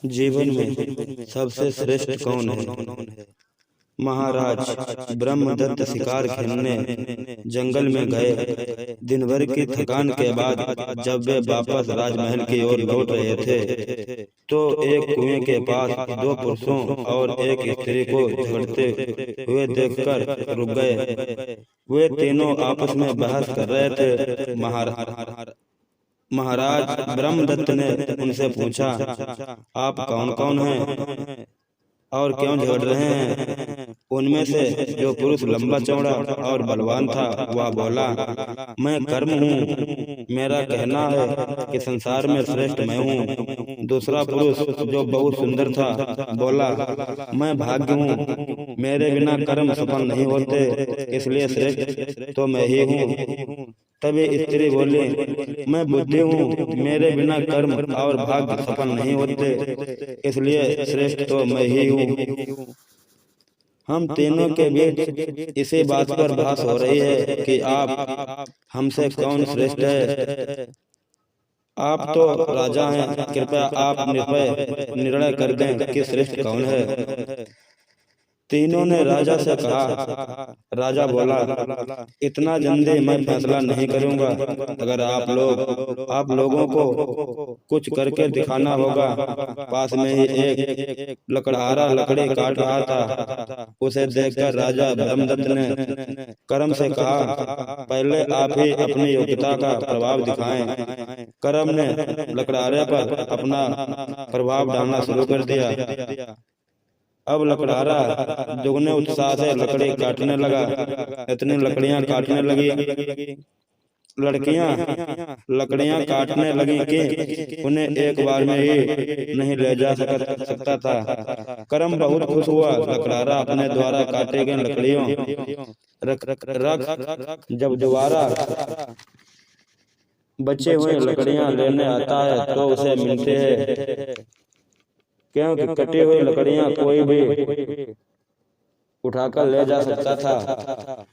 जीवन में सबसे श्रेष्ठ कौन है? महाराज ब्रह्मदत्त शिकार खेलने जंगल में गए। दिन भर की थकान के बाद जब वे वापस राजमहल की ओर लौट रहे थे तो एक कुएं के पास दो पुरुषों और एक स्त्री को झगड़ते हुए देखकर रुक गए। वे तीनों आपस में बहस कर रहे थे। महाराज ब्रह्मदत्त ने उनसे पूछा, आप कौन कौन हैं और क्यों झगड़ रहे हैं? उनमें से जो पुरुष लंबा चौड़ा और बलवान था वह बोला, मैं कर्म हूँ, मेरा कहना है कि संसार में श्रेष्ठ मैं हूँ। दूसरा पुरुष जो बहुत सुंदर था बोला, मैं भाग्य हूँ, मेरे बिना कर्म सफल नहीं होते, इसलिए श्रेष्ठ तो मैं ही हूँ। तभी स्त्री बोली, मैं बुद्धि हूँ, मेरे बिना कर्म और भाग्य सफल नहीं होते, इसलिए श्रेष्ठ तो मैं ही हूँ। हम तीनों के बीच इसी बात पर बहस हो रही है कि आप हमसे कौन श्रेष्ठ है। आप तो राजा हैं, कृपया आप निर्णय कर दें कि श्रेष्ठ कौन है। तीनों ने राजा से कहा। राजा बोला, इतना जल्दी मैं फैसला नहीं करूंगा। अगर आप लोगों को कुछ करके दिखाना होगा। पास में ही एक लकड़हारा लकड़ी काट रहा था। उसे देखकर राजा ब्रह्मदत्त ने कर्म से कहा, पहले आप ही अपनी योग्यता का प्रभाव दिखाएं। कर्म ने लकड़हारे पर अपना प्रभाव डालना शुरू कर दिया। अब लकड़हारा दुगने उत्साह से लकड़ी काटने लगा। इतनी लकड़ियां काटने लगी, लकड़ियां काटने लगी कि उन्हें एक बार में ही नहीं ले जा सकता था। कर्म बहुत खुश हुआ। लकड़हारा अपने द्वारा काटे गए लकड़ियों रख जब दोबारा बचे हुए लकड़ियां लेने आता है तो उसे मिलते हैं, क्योंकि कटी हुई लकड़ियां कोई भी उठाकर ले जा सकता था।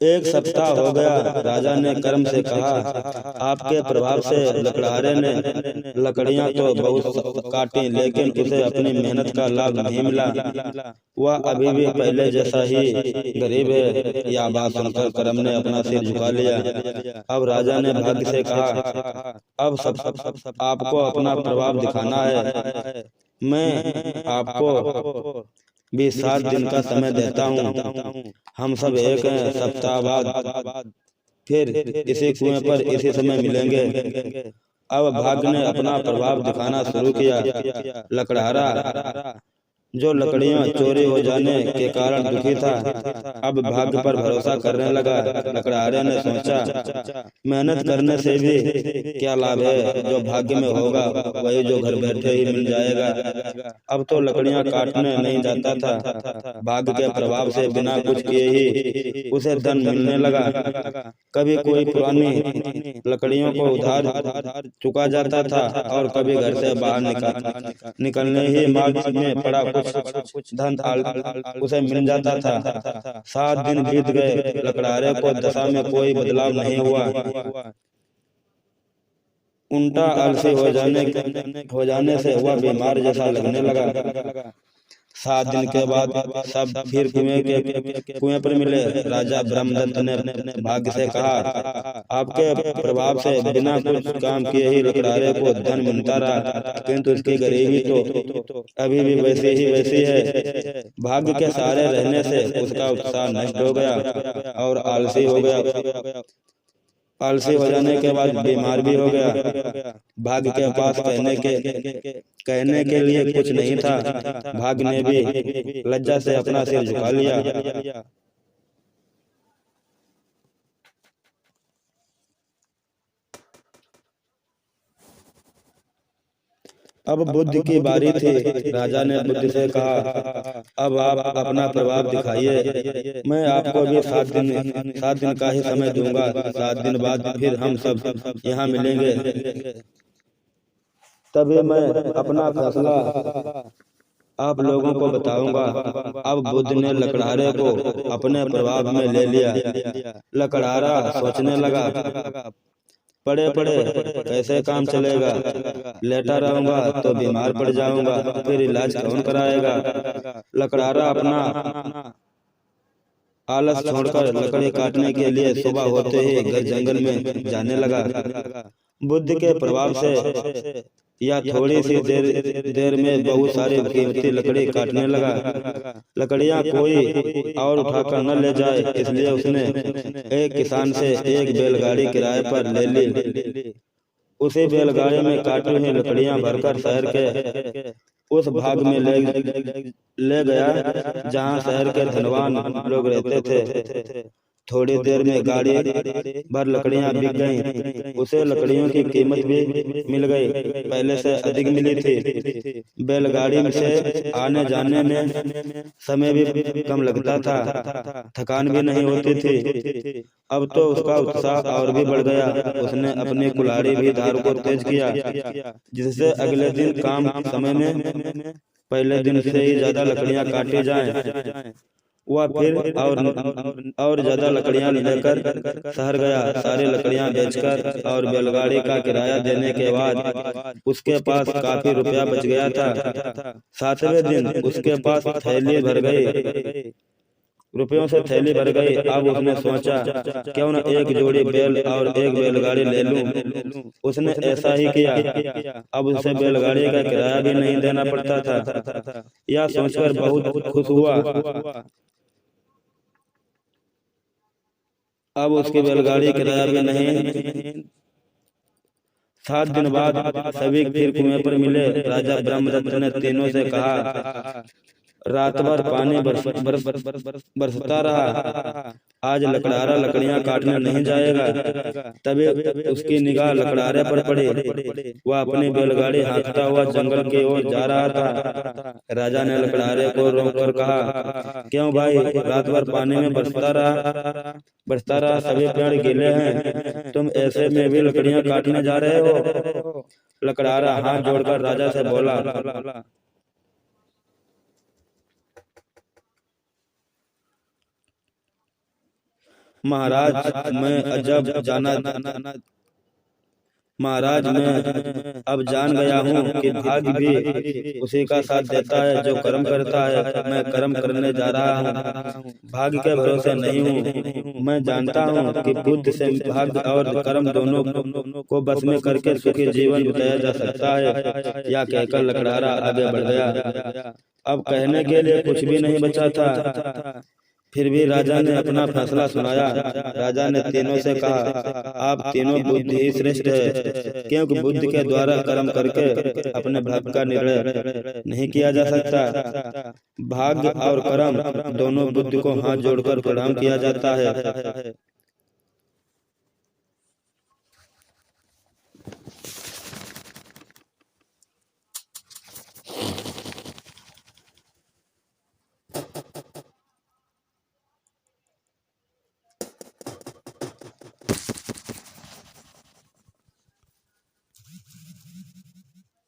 एक सप्ताह हो गया। राजा ने कर्म से कहा, आपके प्रभाव से लकड़हारे ने लकड़ियां तो बहुत काटी, लेकिन उसे अपनी मेहनत का लाभ नहीं मिला। वह अभी भी पहले जैसा ही गरीब है। यह बात सुनकर कर्म ने अपना सिर झुका लिया। अब राजा ने भाग्य से कहा, अब सब आपको अपना प्रभाव दिखाना है। मैं आपको भी 7 दिन का समय देता हूँ। हम सब एक हैं। सप्ताह बाद फिर इसी कुएं पर इसी समय मिलेंगे। अब भाग्य ने अपना प्रभाव दिखाना शुरू किया। लकड़हारा जो लकड़ियां चोरी हो जाने के कारण दुखी था, अब भाग्य पर भरोसा करने लगा। लकड़हारे ने सोचा, मेहनत करने से भी क्या लाभ है, जो भाग्य में होगा वही जो घर बैठे ही मिल जाएगा। अब तो लकड़ियां काटने नहीं जाता था। भाग्य के प्रभाव से बिना कुछ किए ही उसे धन मिलने लगा। कभी कोई पुरानी लकड़ियों को उधार चुका जाता था और कभी घर से बाहर निकलने ही मार्ग में पड़ा कुछ धन उसे मिल जाता था। 7 दिन बीत गए। लकड़हारे को दशा में कोई बदलाव नहीं हुआ। उल्टा आलसी हो जाने से वह बीमार जैसा लगने लगा। 7 दिन के बाद सब फिर कुएं पर मिले। राजा ब्रह्मदत्त ने भाग्य से कहा, आपके प्रभाव से बिना कुछ काम किए ही लकड़हारे को धन मिलता रहा, किंतु इसकी गरीबी तो अभी भी वैसी है। भाग्य के सहारे रहने से उसका उत्साह नष्ट हो गया और आलसी हो गया। आलसी हो जाने के बाद बीमार भी हो गया। भाग्य के पास कहने के लिए कुछ नहीं था। भाग्य ने भी लज्जा से अपना सिर झुका लिया। अब बुद्ध की बारी थी। राजा ने बुद्ध से कहा, अब आप अपना प्रभाव दिखाइए। मैं आपको भी 7 दिन का ही समय दूंगा। 7 दिन बाद फिर हम सब यहाँ मिलेंगे। तभी मैं अपना फैसला आप लोगों को बताऊंगा। अब बुद्ध ने लकड़हारे को अपने प्रभाव में ले लिया। लकड़हारा सोचने लगा, पड़े पड़े कैसे काम चलेगा, लेटा रहूंगा तो बीमार पड़ जाऊंगा, फिर इलाज कौन कराएगा। लकड़हारा अपना आलस छोड़कर लकड़ी काटने के लिए सुबह होते ही घर जंगल में जाने लगा। बुद्ध के प्रभाव से या थोड़ी सी देर में बहुत सारी कीमती लकड़ी काटने लगा। लकड़ियां कोई और उठाकर न ले जाए, इसलिए उसने एक किसान से एक बैलगाड़ी किराए पर ले ली। उसी बैलगाड़ी में काटी हुई लकड़ियां भरकर शहर के उस भाग में ले गया जहां शहर के धनवान लोग रहते थे। थोड़ी देर में गाड़ी भर लकड़ियां बिक गईं। उसे लकड़ियों की कीमत भी मिल गई, पहले से अधिक मिली थी। बैलगाड़ी से आने जाने में समय भी कम लगता था, थकान भी नहीं होती थी। अब तो उसका उत्साह और भी बढ़ गया। उसने अपनी कुल्हाड़ी भी धार को तेज किया, जिससे अगले दिन काम समय में पहले दिन से ही ज्यादा लकड़ियां काटी जाएं। वह फिर और ज्यादा लकड़ियां लेकर शहर गया। सारी लकड़ियां बेचकर और बैलगाड़ी का किराया देने के बाद उसके पास काफी रुपया बच गया था। 7वें दिन उसके पास थैली भर गई, रुपयों से थैली भर गई। अब उसने सोचा, क्यों न एक जोड़ी बैल और एक बैलगाड़ी ले लूं। उसने ऐसा ही किया। अब उसे बैलगाड़ी का किराया भी नहीं देना पड़ता था। यह सोचकर बहुत खुश हुआ। अब उसकी बैलगाड़ी किराया भी नहीं। 7 दिन बाद सभी फिर कुएं पर मिले। राजा ब्रह्मदत्त ने तीनों से कहा, रात भर पानी बरसता रहा, आज लकड़हारा लकड़ियां काटने नहीं जाएगा। तभी उसकी निगाह लकड़हारे पर पड़ी। वह अपनी बैलगाड़ी हाँकता हुआ जंगल की ओर जा रहा था। राजा ने लकड़हारे को रोककर कहा, क्यों भाई, रात भर पानी में बरसता रहा, सभी पेड़ गीले हैं, तुम ऐसे में भी लकड़ियां काटने जा रहे हो। लकड़हारा हाथ जोड़कर राजा से बोला, महाराज मैं अब जान गया हूँ कि भाग्य भी उसी का साथ देता है जो कर्म करता है। मैं कर्म करने जा रहा हूँ, भाग्य के भरोसे नहीं हूँ। मैं जानता हूँ कि बुद्धि से भाग्य और कर्म दोनों को बस में करके सुखी जीवन बिताया जा सकता है। या कहकर लकड़हारा आगे बढ़ गया। अब कहने के लिए कुछ भी नहीं बचा था। फिर भी राजा ने अपना फैसला सुनाया। राजा ने तीनों से कहा, आप तीनों बुद्धि ही श्रेष्ठ है, क्योंकि बुद्धि के द्वारा कर्म करके अपने भाग्य का निर्णय नहीं किया जा सकता। भाग्य और कर्म दोनों बुद्धि को हाथ जोड़कर प्रणाम किया जाता है।